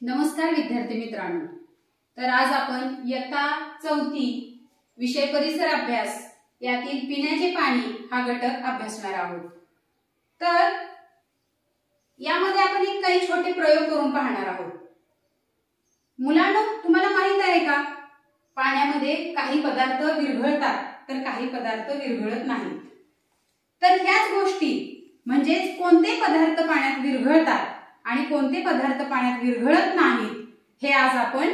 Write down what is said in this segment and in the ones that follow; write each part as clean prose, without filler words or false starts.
नमस्कार विद्यार्थी मित्रांनो। तर आज आपण इयत्ता 4थी विषय परिसर अभ्यास यातील पिण्याचे पाणी हा घटक अभ्यासणार आहोत। तर यामध्ये आपण एक काही छोटे प्रयोग करून पाहणार आहोत। मुलांनो, तुम्हाला माहित आहे का, पाण्यामध्ये काही पदार्थ विरघळतात तर काही पदार्थ विरघळत नाहीत। तर ह्याच गोष्टी म्हणजे कोणते पदार्थ पाण्यात विरघळतात आणि कोणते पदार्थ पाण्यात विरघळत नाहीत हे आज आपण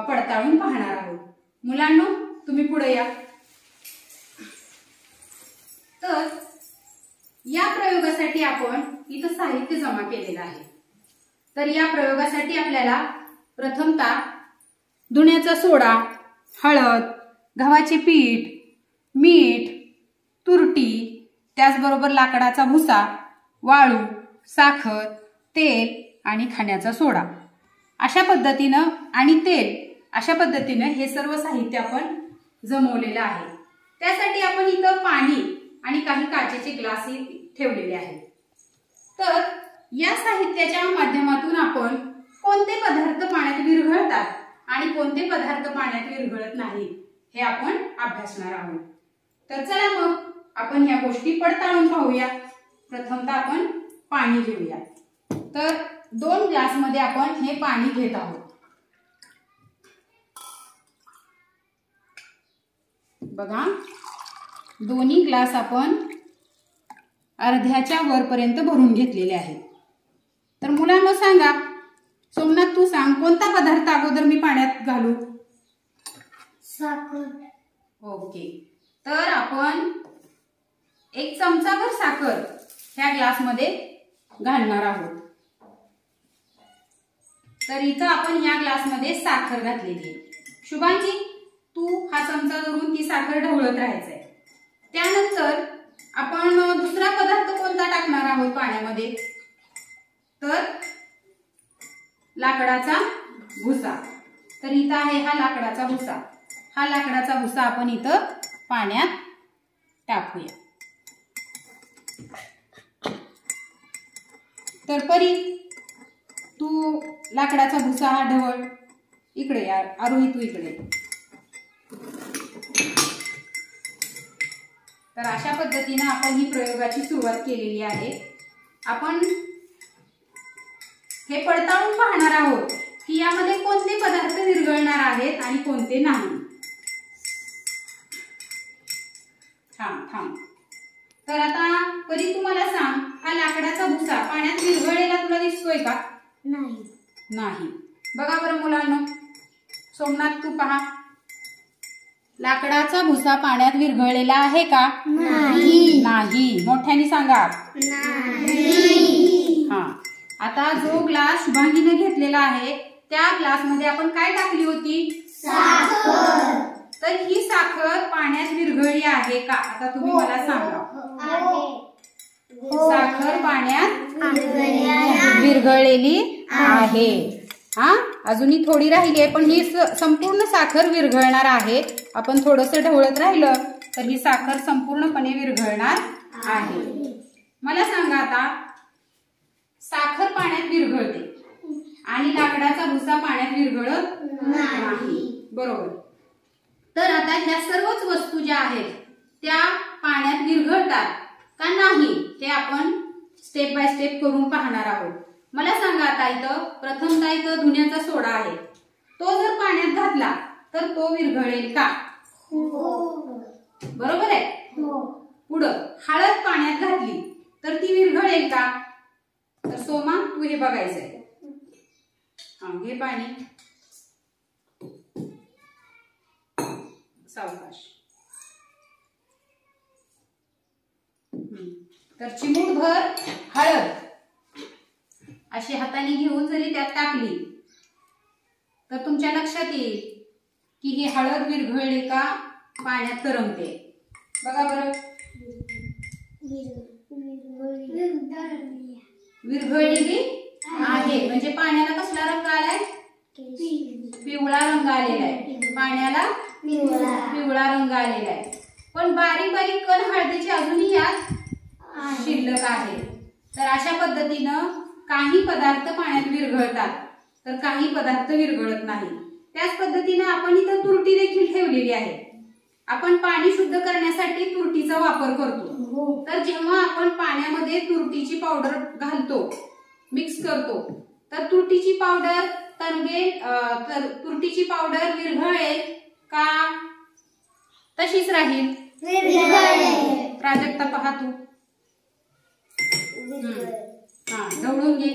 पडताळून पाहणार आहोत। मुलांनो, तुम्ही पुढे या। तर या प्रयोगासाठी आपण इथं साहित्य जमा केलेलं आहे। तर या प्रयोगासाठी आपल्याला प्रथमतः धुण्याचा सोडा, हळद, गव्हाचे पीठ, मीठ, तुरटी, त्याचबरोबर लाकडाचा भुसा, वाळू, साखर, तेल आणि खाण्याचा सोडा अशा पद्धतीनं आणि तेल अशा पद्धतीनं हे सर्व साहित्य आपण जमवलेलं आहे। त्यासाठी आपण इथं पाणी आणि काही काचेचे ग्लास ठेवलेले आहेत। तर या साहित्याच्या माध्यमातून आपण कोणते पदार्थ पाण्यात विरघळतात आणि कोणते पदार्थ पाण्यात विरघळत नाहीत हे आपण अभ्यासणार आहोत। तर चला मग आपण ह्या गोष्टी पडताळून पाहूया। प्रथमतः आपण पाणी घेऊया। तर 2 ग्लास मध्ये आपण हे पाणी घेत आहोत। बघा, दोन्ही ग्लास आपण अर्ध्याच्या वरपर्यंत भरून घेतलेले आहेत। तर मुलांना सांगा, सोमनाथ तू सांग, कोणता पदार्थ अगोदर मी पाण्यात घालू? साखर। ओके, तर आपण 1 चमचाभर साखर ह्या ग्लास मध्ये घालणार आहोत। तर इथं आपण ह्या ग्लास मध्ये साखर घातलेली आहे। शुभांगी, तू हा चमचा धरून ती साखर ढवळत राहायचंय। त्यानंतर आपण दुसरा पदार्थ कोणता टाकणार आहोत पाण्यामध्ये? तर लाकडाचा भुसा। तर इथं आहे हा लाकडाचा भुसा। हा लाकडाचा भुसा आपण इथं पाण्यात टाकूया। तर परी, तू लाकडाचा भुसा हा ढवळ। इकडे यार आरोही, तू इकडे। तर अशा पद्धतीने आपण ही प्रयोगाची सुरुवात केलेली आहे। आपण हे पडताळून पाहणार आहोत की यामध्ये कोणते पदार्थ विरघळणार आहेत आणि कोणते नाही। थांब। तर आता परी तुम्हाला सांग, हा लाकडाचा भुसा पाण्यात विरघळलेला तुला दिसतोय का? नाही। बघा बरं मुलांनो, सोमनाथ तू पहा, लाकडाचा भुसा पाण्यात विरघळलेला आहे का? नाही। मोठ्याने सांगा। नाही। आता जो ग्लास शुभांगीने घेतलेला आहे त्या ग्लास मध्ये आपण काय टाकली होती? साखर। तर ही साखर पाण्यात विरघळली आहे का? आता तुम्ही मला सांगा। साखर पाण्यात विरघळलेली आहे। अजूनही थोडी राहिली आहे, पण ही संपूर्ण साखर विरघळणार आहे। आपण थोडंसं ढवळत राहिलं तर ही साखर संपूर्णपणे विरघळणार आहे। मला सांगा, आता साखर पाण्यात विरघळते आणि लाकडाचा भुसा पाण्यात विरघळत नाही, बरोबर? तर आता ह्या सर्वच वस्तू ज्या आहेत त्या पाण्यात विरघळतात का नाही हे आपण स्टेप बाय स्टेप करून पाहणार आहोत। मला सांगा, आता इथं प्रथमतः इथं धुण्याचा सोडा आहे, तो जर पाण्यात घातला तर तो विरघळेल का? बरोबर आहे। पुढं हळद पाण्यात घातली तर ती विरघळेल का? तर सोमा, तू हे बघायचंय। हे पाणी सावकाश। तर चिमूटभर हळद अशी हाताने घेऊन जरी त्यात टाकली तर तुमच्या लक्षात येईल की ही हळद विरघळली का पाण्यात तरंगते। बघा बरं, विरघळलेली आहे। म्हणजे पाण्याला कसला रंग आलाय? पिवळा रंग आलेला आहे। पाण्याला पिवळा रंग आलेला आहे। पण बारीक बारीक कण हळदीचे अजूनही यात शिल्लक आहे। तर अशा पद्धतीनं काही पदार्थ पाण्यात विरघळतात तर काही पदार्थ विरघळत नाही. त्याच पद्धतीने आपण इथं तुरटी देखील ठेवलेली आहे. आपण पाणी शुद्ध करण्यासाठी तुरटीचा वापर करतो. तर जेव्हा आपण पाण्यामध्ये तुरटीची पावडर घालतो, मिक्स करतो, तर तुरटीची पावडर तरंगेल, तुरटीची पावडर विरघळेल का तशीच राहील? प्राजक्ता पहा तू. हा, ढवळून घे.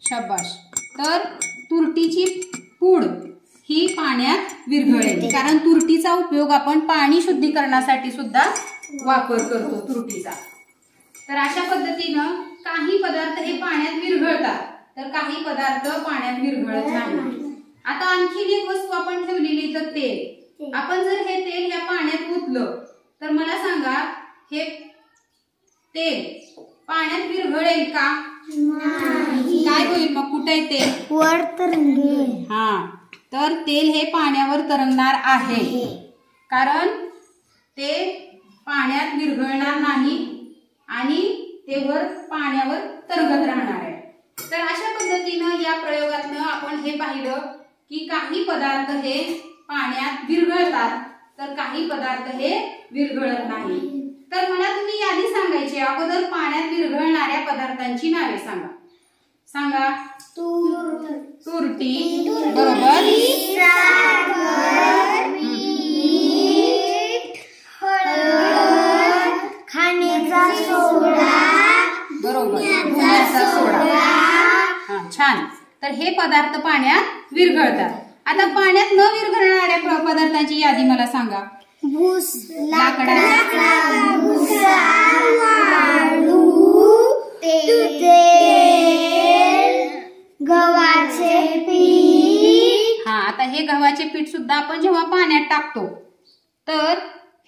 शाबाश. तर तुरटीची पूड ही पाण्यात विरघळेल, कारण तुरटीचा उपयोग आपण पाणी शुद्धीकरणासाठी सुद्धा वापर करतो तुरटीचा. तर अशा पद्धतीनं काही पदार्थ हे पाण्यात विरघळतात, तर काही पदार्थ पाण्यात विरघळत नाही. आता आणखीन एक वस्तू आपण ठेवलेली तर तेल. आपण जर हे तेल या पाण्यात ओतलं तर मला सांगा, हे तेल पाण्यात विरघळेल का? काय होईल मग? कुठे आहे तेल? वर तरंगेल. हा, तर तेल हे पाण्यावर तरंगणार आहे, कारण ते पाण्यात विरघळणार नाही आणि ते वर पाण्यावर तरंगत राहणार आहे. तर अशा पद्धतीनं या प्रयोगातनं आपण हे पाहिलं की काही पदार्थ हे पाण्यात विरघळतात, तर काही पदार्थ हे विरघळत नाही. तर मला तुम्ही यादी सांगायची. अगोदर पाण्यात विरघळणाऱ्या पदार्थांची नावे सांगा. सांगा. तुरटी, बरोबर. खाण्याचा सोडा, बरोबर, धुण्याचा सोडा. हा, छान. तर हे पदार्थ पाण्यात विरघळतात. आता पाण्यात न विरघळणाऱ्या पदार्थांची यादी मला सांगा. भूस, लाकडाचा भुसा, लाडू, तेल, गव्हाचे पीठ. हा, आता हे गव्हाचे पीठ सुद्धा आपण जेव्हा पाण्यात टाकतो, तर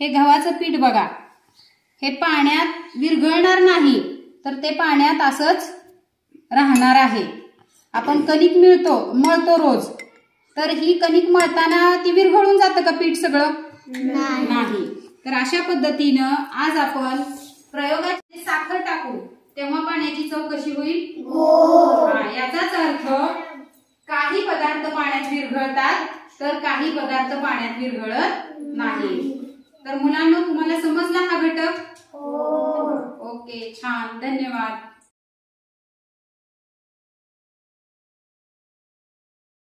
हे गव्हाचं पीठ बघा, हे पाण्यात विरघळणार नाही, तर ते पाण्यात असंच राहणार आहे. आपण कणिक मळतो रोज, तर ही कणिक मळताना ती विरघळून जातं का पीठ सगळं? नाही. तर अशा पद्धतीनं आज आपण प्रयोगात साखर टाकू तेव्हा पाण्याची चव कशी होईल? याचाच अर्थ काही पदार्थ पाण्यात विरघळतात, तर काही पदार्थ पाण्यात विरघळत नाही. तर मुलांनो, तुम्हाला समजला हा घटक? ओके, छान, धन्यवाद.